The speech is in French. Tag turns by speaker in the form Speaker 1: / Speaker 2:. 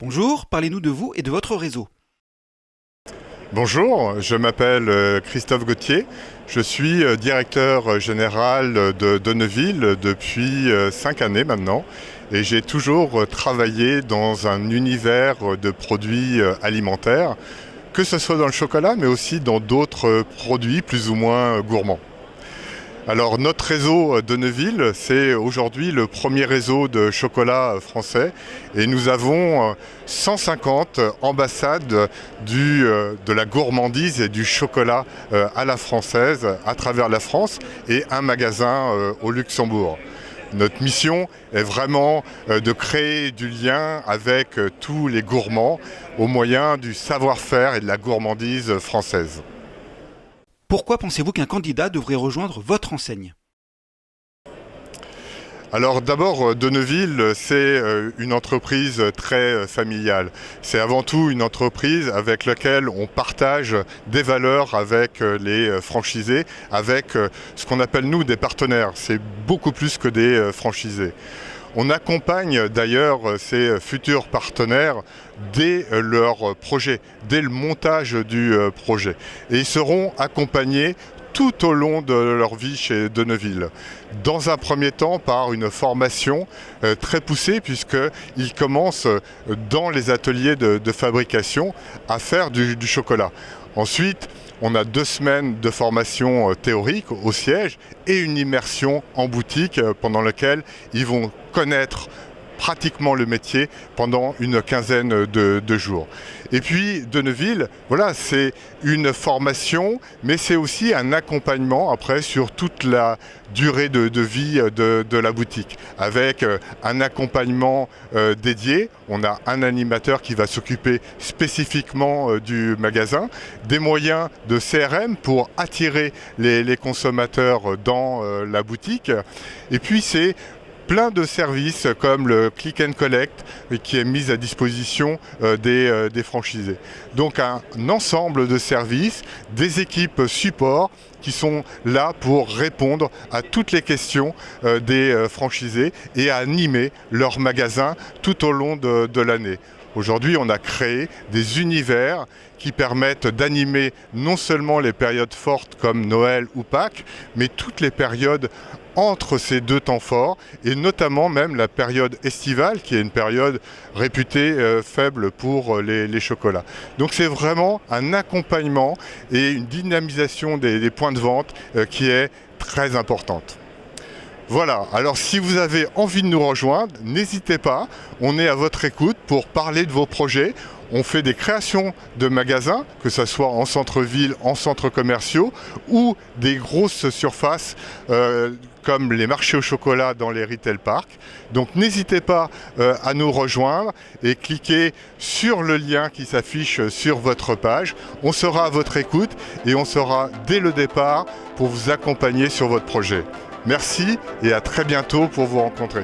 Speaker 1: Bonjour, parlez-nous de vous et de votre réseau.
Speaker 2: Bonjour, je m'appelle Christophe Gauthier. Je suis directeur général de Donneville depuis 5 années maintenant et j'ai toujours travaillé dans un univers de produits alimentaires, que ce soit dans le chocolat mais aussi dans d'autres produits plus ou moins gourmands. Alors notre réseau Donneville, c'est aujourd'hui le premier réseau de chocolat français et nous avons 150 ambassades de la gourmandise et du chocolat à la française à travers la France et un magasin au Luxembourg. Notre mission est vraiment de créer du lien avec tous les gourmands au moyen du savoir-faire et de la gourmandise française.
Speaker 1: Pourquoi pensez-vous qu'un candidat devrait rejoindre votre enseigne?
Speaker 2: Alors d'abord, Donneville, c'est une entreprise très familiale. C'est avant tout une entreprise avec laquelle on partage des valeurs avec les franchisés, avec ce qu'on appelle nous des partenaires. C'est beaucoup plus que des franchisés. On accompagne d'ailleurs ces futurs partenaires dès leur projet, dès le montage du projet. Et ils seront accompagnés tout au long de leur vie chez Donneville. Dans un premier temps par une formation très poussée puisqu'ils commencent dans les ateliers de fabrication à faire du chocolat. Ensuite, on a 2 semaines de formation théorique au siège et une immersion en boutique pendant laquelle ils vont connaître pratiquement le métier pendant une quinzaine de jours. Et puis Donneville, voilà, c'est une formation, mais c'est aussi un accompagnement après sur toute la durée de vie de la boutique, avec un accompagnement dédié. On a un animateur qui va s'occuper spécifiquement du magasin, des moyens de CRM pour attirer les consommateurs dans la boutique. Et puis c'est plein de services comme le click and collect qui est mis à disposition des franchisés. Donc un ensemble de services, des équipes support qui sont là pour répondre à toutes les questions des franchisés et à animer leur magasin tout au long de l'année. Aujourd'hui, on a créé des univers qui permettent d'animer non seulement les périodes fortes comme Noël ou Pâques, mais toutes les périodes entre ces 2 temps forts, et notamment même la période estivale, qui est une période réputée faible pour les chocolats. Donc c'est vraiment un accompagnement et une dynamisation des points de vente qui est très importante. Voilà, alors si vous avez envie de nous rejoindre, n'hésitez pas, on est à votre écoute pour parler de vos projets. On fait des créations de magasins, que ce soit en centre-ville, en centres commerciaux, ou des grosses surfaces comme les marchés au chocolat dans les retail parks. Donc n'hésitez pas à nous rejoindre et cliquez sur le lien qui s'affiche sur votre page. On sera à votre écoute et on sera dès le départ pour vous accompagner sur votre projet. Merci et à très bientôt pour vous rencontrer.